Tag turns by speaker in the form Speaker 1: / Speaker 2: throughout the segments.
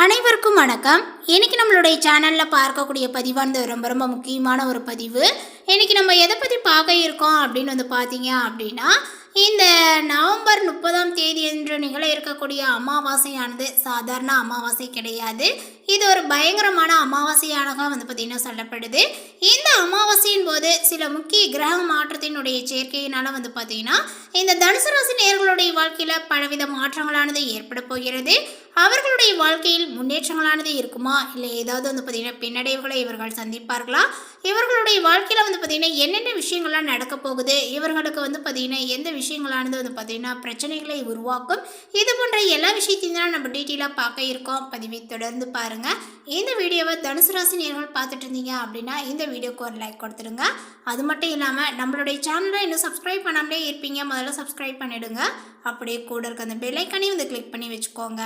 Speaker 1: அனைவருக்கும் வணக்கம். இன்னைக்கு நம்மளுடைய சேனலில் பார்க்கக்கூடிய பதிவானது ரொம்ப முக்கியமான ஒரு பதிவு. இன்னைக்கு நம்ம எதை பற்றி பார்க்க இருக்கோம் அப்படின்னு பார்த்தீங்க அப்படின்னா, இந்த நவம்பர் 30ஆம் தேதி என்று நிகழ இருக்கக்கூடிய அமாவாசையானது சாதாரண அமாவாசை கிடையாது. இது ஒரு பயங்கரமான அமாவாசையாக பார்த்திங்கன்னா சொல்லப்படுது. இந்த அமாவாசையின் போது சில முக்கிய கிரக மாற்றத்தினுடைய சேர்க்கையினால் பார்த்திங்கன்னா இந்த தனுசு ராசி நேயர்களுடைய வாழ்க்கையில் பலவித மாற்றங்களானது ஏற்பட போகிறது. அவர்களுடைய வாழ்க்கையில் முன்னேற்றங்களானது இருக்குமா, இல்லை ஏதாவது பார்த்திங்கன்னா பின்னடைவுகளை இவர்கள் சந்திப்பார்களா, இவர்களுடைய வாழ்க்கையில் பார்த்திங்கன்னா என்னென்ன விஷயங்கள்லாம் நடக்க போகுது, இவர்களுக்கு பார்த்திங்கன்னா எந்த விஷயங்களானது பார்த்திங்கன்னா பிரச்சனைகளை உருவாக்கும், இது போன்ற எல்லா விஷயத்தையும் தான் நம்ம டீட்டெயிலாக பார்க்க இருக்கோம். பதிவை தொடர்ந்து பாருங்கள். இந்த வீடியோவை தனுசு ராசி நேயர்கள் பார்த்துட்டு இருந்தீங்க அப்படின்னா இந்த வீடியோக்கு ஒரு லைக் கொடுத்துருங்க. அது மட்டும் இல்லாமல் நம்மளுடைய சேனலை இன்னும் சப்ஸ்கிரைப் பண்ணாமலே இருப்பீங்க, முதல்ல சப்ஸ்கிரைப் பண்ணிவிடுங்க. அப்படியே கூட இருக்க அந்த பெல் ஐக்கானையும் கிளிக் பண்ணி வச்சுக்கோங்க.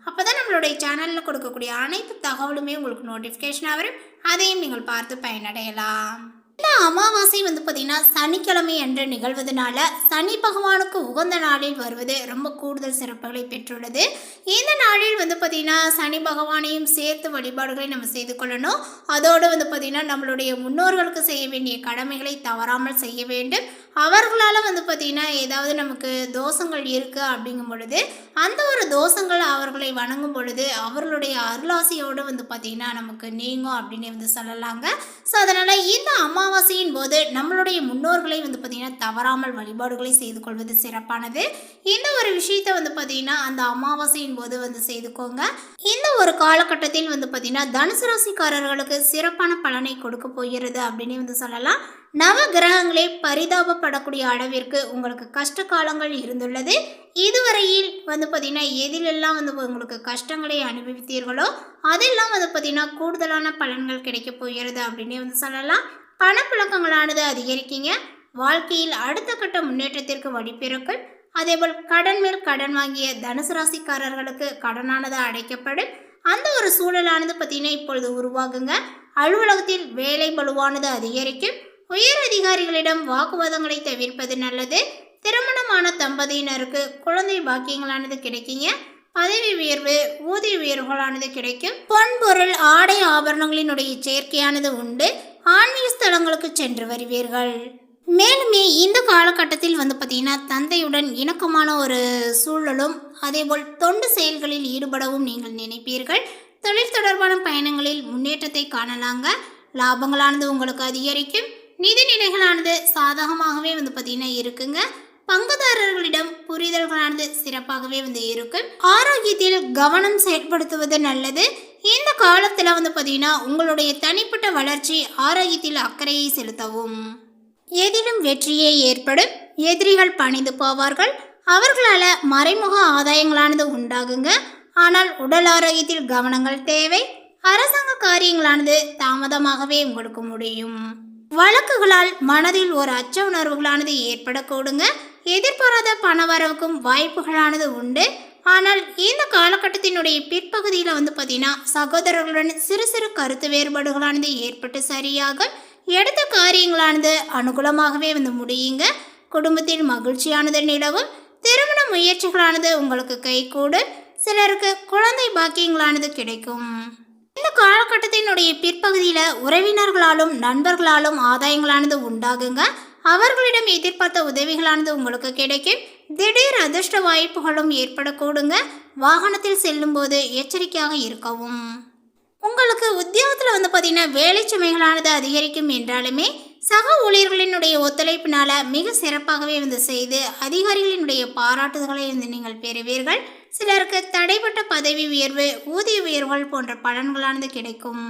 Speaker 1: அப்போ தான் நம்மளுடைய சேனலில் கொடுக்கக்கூடிய அனைத்து தகவலுமே உங்களுக்கு நோட்டிஃபிகேஷனாக வரும். அதையும் நீங்கள் பார்த்து பயனடையலாம். இந்த அமாவாசை பார்த்திங்கன்னா சனிக்கிழமை என்று நிகழ்வதனால சனி பகவானுக்கு உகந்த நாளில் வருவது ரொம்ப கூடுதல் சிறப்புகளை பெற்றுள்ளது. இந்த நாளில் பார்த்திங்கன்னா சனி பகவானையும் சேர்த்து வழிபாடுகளை நம்ம செய்து கொள்ளணும். அதோடு பார்த்திங்கன்னா நம்மளுடைய முன்னோர்களுக்கு செய்ய வேண்டிய கடமைகளை தவறாமல் செய்ய வேண்டும். அவர்களால் பார்த்திங்கன்னா ஏதாவது நமக்கு தோஷங்கள் இருக்குது அப்படிங்கும் பொழுது அந்த ஒரு தோஷங்கள் அவர்களை வணங்கும் பொழுது அவர்களுடைய அருளாசியோடு பார்த்திங்கன்னா நமக்கு நீங்கும் அப்படின்னு சொல்லலாங்க. ஸோ அதனால் இந்த அமாவாசையின் போது நம்மளுடைய முன்னோர்களை பார்த்திங்கன்னா தவறாமல் வழிபாடுகளை செய்து கொள்வது சிறப்பானது. இந்த ஒரு விஷயத்தை பார்த்திங்கன்னா அந்த அமாவாசையின் போது செய்துக்கோங்க. இந்த ஒரு காலகட்டத்தில் பார்த்திங்கன்னா தனுசு ராசிக்காரர்களுக்கு சிறப்பான பலனை கொடுக்க போகிறது அப்படின்னு சொல்லலாம். நவ கிரகங்களே பரிதாபப்படக்கூடிய அளவிற்கு உங்களுக்கு கஷ்ட காலங்கள் இருந்துள்ளது. இதுவரையில் பார்த்திங்கன்னா எதிலெல்லாம் உங்களுக்கு கஷ்டங்களை அனுபவித்தீர்களோ அதெல்லாம் பார்த்திங்கன்னா கூடுதலான பலன்கள் கிடைக்க போகிறது அப்படின்னு சொல்லலாம். பணப்புழக்கங்களானது அதிகரிக்கீங்க. வாழ்க்கையில் அடுத்த கட்ட முன்னேற்றத்திற்கு வழிபிறக்கும். அதேபோல் கடன் மேல் கடன் வாங்கிய தனுசு ராசிக்காரர்களுக்கு கடனானது அடைக்கப்படும். அந்த ஒரு சூழலானது பார்த்திங்கன்னா இப்பொழுது உருவாகுங்க. அலுவலகத்தில் வேலை பளுவானது அதிகரிக்கும். உயர் அதிகாரிகளிடம் வாக்குவாதங்களை தவிர்ப்பது நல்லது. திருமணமான தம்பதியினருக்கு குழந்தை பாக்கியங்களானது கிடைக்குங்க. பதவி உயர்வு, ஊதிய உயர்வுகளானது கிடைக்கும். பொன்பொருள், ஆடை ஆபரணங்களினுடைய சேர்க்கையானது உண்டு. ஆன்மீக ஸ்தலங்களுக்கு சென்று வருவீர்கள். மேலுமே இந்த காலகட்டத்தில் பார்த்திங்கன்னா தந்தையுடன் இணக்கமான ஒரு சூழலும் அதேபோல் தொண்டு செயல்களில் ஈடுபடவும் நீங்கள் நினைப்பீர்கள். தொழில் தொடர்பான பயணங்களில் முன்னேற்றத்தை காணலாங்க. லாபங்களானது உங்களுக்கு அதிகரிக்கும். நிதிநிலைகளானது சாதகமாகவே பார்த்திங்கன்னா இருக்குங்க. பங்குதாரர்களிடம் புரிதல்களானது சிறப்பாகவே இருக்கும். ஆரோக்கியத்தில் கவனம் செயல்படுத்துவது நல்லது. இந்த காலத்தில் பார்த்திங்கன்னா உங்களுடைய தனிப்பட்ட வளர்ச்சி, ஆரோக்கியத்தில் அக்கறையை செலுத்தவும். எதிலும் வெற்றியே ஏற்படும். எதிரிகள் பணிந்து போவார்கள். அவர்களால் மறைமுக ஆதாயங்களானது உண்டாகுங்க. ஆனால் உடல் ஆரோக்கியத்தில் கவனங்கள் தேவை. அரசாங்க காரியங்களானது தாமதமாகவே உங்களுக்கு முடியும். வழக்குகளால் மனதில் ஒரு அச்ச உணர்வுகளானது ஏற்படக்கூடுங்க. எதிர்பாராத பணவரவுக்கும் வாய்ப்புகளானது உண்டு. ஆனால் இந்த காலகட்டத்தினுடைய பிற்பகுதியில் பார்த்திங்கன்னா சகோதரர்களுடன் சிறு சிறு கருத்து வேறுபாடுகளானது ஏற்பட்டு சரியாகும். எடுத்த காரியங்களானது அனுகூலமாகவே முடியுங்க. குடும்பத்தில் மகிழ்ச்சியானது நிலவும். திருமண முயற்சிகளானது உங்களுக்கு கைகூடும். சிலருக்கு குழந்தை பாக்கியங்களானது கிடைக்கும். இந்த காலகட்டத்தினுடைய பிற்பகுதியில் உறவினர்களாலும் நண்பர்களாலும் ஆதாயங்களானது உண்டாகுங்க. அவர்களிடம் எதிர்பார்த்த உதவிகளானது உங்களுக்கு கிடைக்கும். திடீர் அதிர்ஷ்ட வாய்ப்புகளும் ஏற்படக்கூடுங்க. வாகனத்தில் செல்லும் போது எச்சரிக்கையாக இருக்கவும். உங்களுக்கு உத்தியோகத்தில் பார்த்திங்கன்னா வேலை சுமைகளானது அதிகரிக்கும் என்றாலுமே சக ஊழியர்களினுடைய ஒத்துழைப்பினால மிக சிறப்பாகவே செய்து அதிகாரிகளினுடைய பாராட்டுதல்களை நீங்கள் பெறுவீர்கள். சிலருக்கு தடைப்பட்ட பதவி உயர்வு, ஊதிய உயர்வுகள் போன்ற பலன்களானது கிடைக்கும்.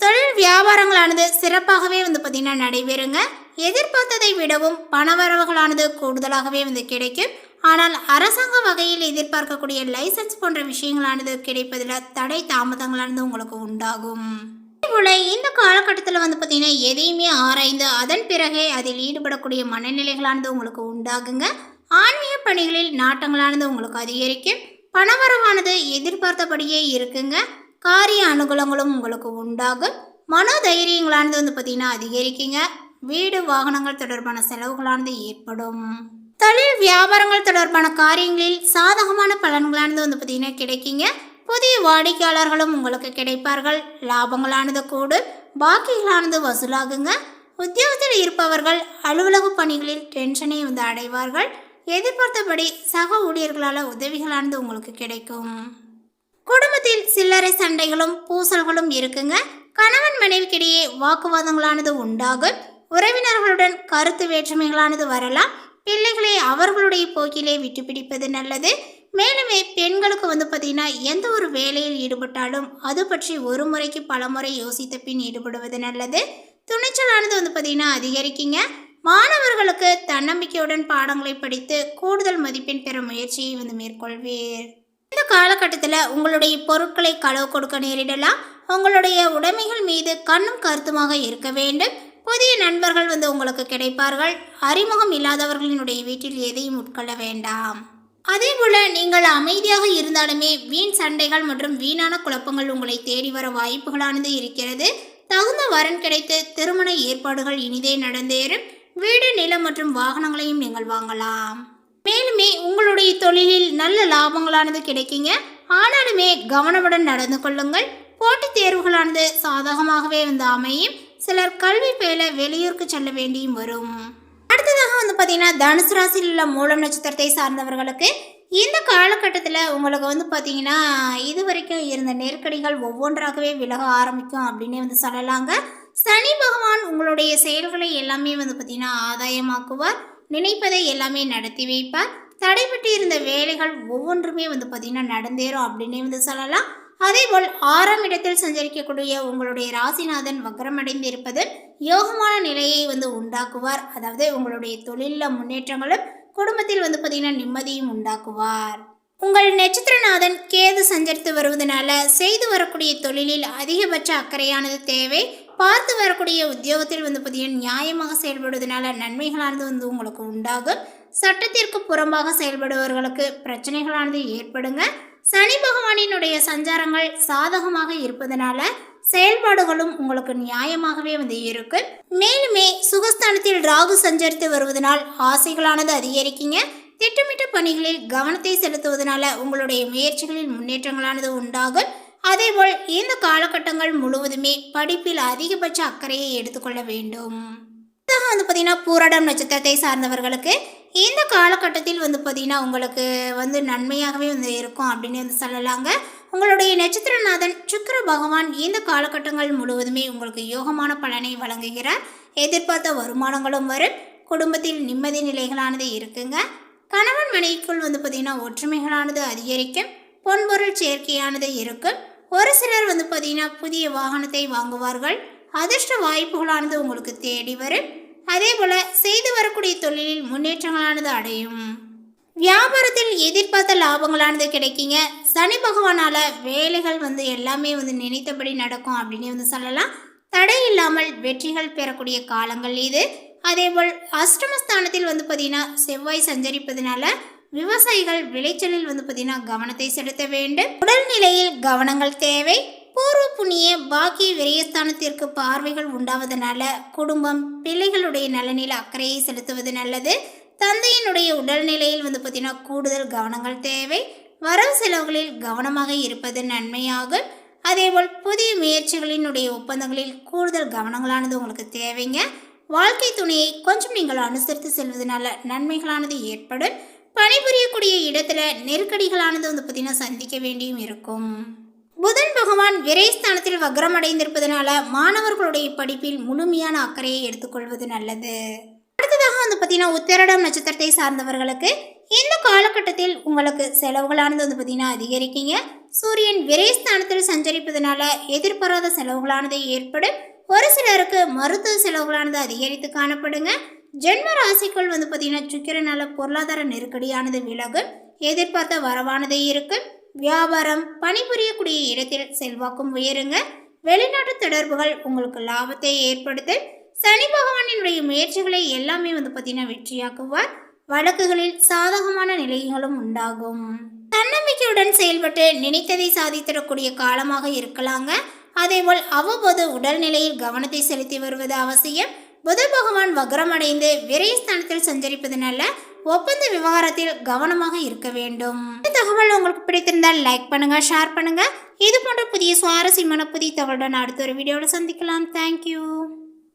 Speaker 1: தொழில் வியாபாரங்களானது சிறப்பாகவே பார்த்திங்கன்னா நடைபெறுங்க. எதிர்பார்த்ததை விடவும் பணவரவுகளானது கூடுதலாகவே கிடைக்கும். ஆனால் அரசாங்க வகையில் எதிர்பார்க்கக்கூடிய லைசன்ஸ் போன்ற விஷயங்களானது கிடைப்பதில் தடை தாமதங்களானது உங்களுக்கு உண்டாகும். அதேபோல் இந்த காலகட்டத்தில் பார்த்திங்கன்னா எதையுமே ஆராய்ந்து அதன் பிறகே அதில் ஈடுபடக்கூடிய மனநிலைகளானது உங்களுக்கு உண்டாகுங்க. ஆன்மீக பணிகளில் நாட்டங்களானது உங்களுக்கு அதிகரிக்கும். பணவரவானது எதிர்பார்த்தபடியே இருக்குங்க. காரிய அனுகூலங்களும் உங்களுக்கு உண்டாகும். மனோதைரியங்களானது பார்த்திங்கன்னா அதிகரிக்குங்க. வீடு வாகனங்கள் தொடர்பான செலவுகளானது ஏற்படும். தொழில் வியாபாரங்கள் தொடர்பான காரியங்களில் சாதகமான பலன்களானது பார்த்திங்கன்னா கிடைக்குங்க. புதிய வாடிக்கையாளர்களும் உங்களுக்கு கிடைப்பார்கள். லாபங்களானது கூடும், பாக்கிகளானது வசூலாகுங்க. உத்தியோகத்தில் இருப்பவர்கள் அலுவலக பணிகளில் டென்ஷனை அடைவார்கள். எதிர்பார்த்தபடி சக ஊழியர்களால் உதவிகளானது உங்களுக்கு கிடைக்கும். குடும்பத்தில் சில்லறை சண்டைகளும் பூசல்களும் இருக்குங்க. கணவன் மனைவிக்கிடையே வாக்குவாதங்களானது உண்டாகும். உறவினர்களுடன் கருத்து வேற்றுமைகளானது வரலாம். பிள்ளைகளை அவர்களுடைய போக்கிலே விட்டு பிடிப்பது நல்லது. மேலுமே பெண்களுக்கு பார்த்தீங்கன்னா எந்த ஒரு வேலையில் ஈடுபட்டாலும் அது பற்றி ஒரு முறைக்கு பல முறை யோசித்த பின் ஈடுபடுவது நல்லது. துணிச்சலானது பார்த்தீங்கன்னா அதிகரிக்குங்க. மாணவர்களுக்கு தன்னம்பிக்கையுடன் பாடங்களை படித்து கூடுதல் மதிப்பெண் பெற முயற்சியை மேற்கொள்வீர். இந்த காலகட்டத்தில் உங்களுடைய பொருட்களை களவு கொடுக்க நேரிடலாம். உங்களுடைய உடைமைகள் மீது கண்ணும் கருத்துமாக இருக்க வேண்டும். புதிய நண்பர்கள் உங்களுக்கு கிடைப்பார்கள். அறிமுகம் இல்லாதவர்களினுடைய வீட்டில் எதையும் உட்கொள்ள வேண்டாம். அதே போல நீங்கள் அமைதியாக இருந்தாலுமே வீண் சண்டைகள் மற்றும் வீணான குழப்பங்கள் உங்களை தேடி வர வாய்ப்புகளானது இருக்கிறது. தகுந்த வரன் கிடைத்து திருமண ஏற்பாடுகள் இனிதே நடந்தேறும். வீடு, நிலம் மற்றும் வாகனங்களையும் நீங்கள் வாங்கலாம். மேலுமே உங்களுடைய தொழிலில் நல்ல லாபங்களானது கிடைக்குங்க. ஆனாலுமே கவனமுடன் நடந்து கொள்ளுங்கள். போட்டித் தேர்வுகளானது சாதகமாகவே அமையும். சிலர் கல்வி பயில வெளியூருக்கு செல்ல வேண்டியும் வரும். அடுத்ததாக பார்த்தீங்கன்னா தனுசு ராசியில் உள்ள மூலம் நட்சத்திரத்தை சார்ந்தவர்களுக்கு இந்த காலகட்டத்தில் உங்களுக்கு பார்த்தீங்கன்னா இது வரைக்கும் இருந்த நெருக்கடிகள் ஒவ்வொன்றாகவே விலக ஆரம்பிக்கும் அப்படின்னு சொல்லலாங்க. சனி பகவான் உங்களுடைய செயல்களை எல்லாமே பார்த்தீங்கன்னா ஆதாயமாக்குவார். நினைப்பதை எல்லாமே நடத்தி வைப்பார். தடைபட்டு இருந்த வேலைகள் ஒவ்வொன்றுமே பார்த்தீங்கன்னா நடந்தேறும் அப்படின்னே சொல்லலாம். அதேபோல் 6ஆம் இடத்தில் சஞ்சரிக்கக்கூடிய உங்களுடைய ராசிநாதன் வக்ரமடைந்து இருப்பது யோகமான நிலையை உண்டாக்குவார். அதாவது உங்களுடைய தொழிலில் முன்னேற்றங்களும் குடும்பத்தில் பார்த்தீங்கன்னா நிம்மதியும் உண்டாக்குவார். உங்கள் நட்சத்திரநாதன் கேது சஞ்சரித்து வருவதனால செய்து வரக்கூடிய தொழிலில் அதிகபட்ச அக்கறையானது தேவை. பார்த்து வரக்கூடிய உத்தியோகத்தில் பார்த்தீங்கன்னா நியாயமாக செயல்படுவதனால நன்மைகளானது உங்களுக்கு உண்டாகும். சட்டத்திற்கு புறம்பாக செயல்படுபவர்களுக்கு பிரச்சனைகளானது ஏற்படுங்க. சனி பகவானினுடைய சஞ்சாரங்கள் சாதகமாக இருப்பதனால செயல்பாடுகளும் உங்களுக்கு நியாயமாகவே இருக்கு. மேலுமே சுகஸ்தானத்தில் ராகு சஞ்சரித்து வருவதனால் ஆசைகளானது அதிகரிக்குங்க. திட்டமிட்ட பணிகளில் கவனத்தை செலுத்துவதனால உங்களுடைய முயற்சிகளில் முன்னேற்றங்களானது உண்டாகும். அதேபோல் இந்த காலகட்டங்கள் முழுவதுமே படிப்பில் அதிகபட்ச அக்கறையை எடுத்துக்கொள்ள வேண்டும். பார்த்தீங்கன்னா பூராடம் நட்சத்திரத்தை சார்ந்தவர்களுக்கு இந்த காலகட்டத்தில் பார்த்தீங்கன்னா உங்களுக்கு நன்மையாகவே இருக்கும் அப்படின்னு சொல்லலாங்க. உங்களுடைய நட்சத்திரநாதன் சுக்கிர பகவான் இந்த காலகட்டங்கள் முழுவதுமே உங்களுக்கு யோகமான பலனை வழங்குகிறார். எதிர்பார்த்த வருமானங்களும் வரும். குடும்பத்தில் நிம்மதி நிலைகளானது இருக்குங்க. கணவன் மனைவிக்குள் பார்த்தீங்கன்னா ஒற்றுமைகளானது அதிகரிக்கும். பொன்பொருள் சேர்க்கையானது இருக்கும். ஒரு சிலர் பார்த்தீங்கன்னா புதிய வாகனத்தை வாங்குவார்கள். அதிர்ஷ்ட வாய்ப்புகளானது உங்களுக்கு தேடி வரும். அதே போல செய்து வரக்கூடிய தொழிலில் முன்னேற்றங்களானது அடையும். வியாபாரத்தில் எதிர்பார்த்த லாபங்களானது கிடைக்குங்க. சனி பகவானால வேலைகள் எல்லாமே நினைத்தபடி நடக்கும் அப்படின்னு சொல்லலாம். தடை இல்லாமல் வெற்றிகள் பெறக்கூடிய காலங்கள் இது. அதேபோல் அஷ்டமஸ்தானத்தில் பார்த்தீங்கன்னா செவ்வாய் சஞ்சரிப்பதனால விவசாயிகள் விளைச்சலில் பார்த்தீங்கன்னா கவனத்தை செலுத்த வேண்டும். உடல்நிலையில் கவனங்கள் தேவை. பூர்வ புண்ணிய பாக்கிய விரயஸ்தானத்திற்கு பார்வைகள் உண்டாவதனால குடும்பம், பிள்ளைகளுடைய நலனில் அக்கறையை செலுத்துவது நல்லது. தந்தையினுடைய உடல்நிலையில் பார்த்தீங்கன்னா கூடுதல் கவனங்கள் தேவை. வரவு செலவுகளில் கவனமாக இருப்பது நன்மையாகும். அதேபோல் புதிய முயற்சிகளினுடைய ஒப்பந்தங்களில் கூடுதல் கவனங்களானது உங்களுக்கு தேவைங்க. வாழ்க்கை துணையை கொஞ்சம் நீங்கள் அனுசரித்து செல்வதனால நன்மைகளானது ஏற்படும். பணிபுரியக்கூடிய இடத்துல நெருக்கடிகளானது பார்த்தீங்கன்னா சந்திக்க வேண்டியும் இருக்கும். புதன் பகவான் விரயஸ்தானத்தில் வக்ரம் அடைந்திருப்பதனால மாணவர்களுடைய படிப்பில் முழுமையான அக்கறையை எடுத்துக்கொள்வது நல்லது. அடுத்ததாக பார்த்தீங்கன்னா உத்திராடம் நட்சத்திரத்தை சார்ந்தவர்களுக்கு இந்த காலகட்டத்தில் உங்களுக்கு செலவுகளானது பார்த்தீங்கன்னா அதிகரிக்குங்க. சூரியன் விரயஸ்தானத்தில் சஞ்சரிப்பதனால எதிர்பாராத செலவுகளானது ஏற்படும். ஒரு சிலருக்கு மருத்துவ செலவுகளானது அதிகரித்து காணப்படுங்க. ஜென்ம ராசிக்குள் பார்த்தீங்கன்னா சுக்கிரனால பொருளாதார நெருக்கடியானது விலகும். எதிர்பார்த்த வரவானது இருக்கும். வியாபாரம், பணிபுரியக்கூடிய இடத்தில் செல்வாக்கும் உயருங்க. வெளிநாட்டு தொடர்புகள் உங்களுக்கு லாபத்தை ஏற்படுத்தும். சனி பகவானினுடைய முயற்சிகளை எல்லாமே பார்த்தீங்கன்னா வெற்றியாக்குவார். வழக்குகளில் சாதகமான நிலைகளும் உண்டாகும். தன்னம்பிக்கையுடன் செயல்பட்டு நினைத்ததை சாதித்திடக்கூடிய காலமாக இருக்கலாங்க. அதேபோல் அவ்வப்போது உடல்நிலையில் கவனத்தை செலுத்தி வருவது அவசியம். புத பகவான் வக்ரமடைந்து விரயஸ்தானத்தில் சஞ்சரிப்பதனால ஒப்பந்த விவகாரத்தில் கவனமாக இருக்க வேண்டும். இந்த தகவல் உங்களுக்கு பிடித்திருந்தால் லைக் பண்ணுங்க, ஷேர் பண்ணுங்க. இது போன்ற புதிய சுவாரஸ்யமான புதிய தகவலுடன் அடுத்த ஒரு வீடியோவில் சந்திக்கலாம். தேங்க்யூ.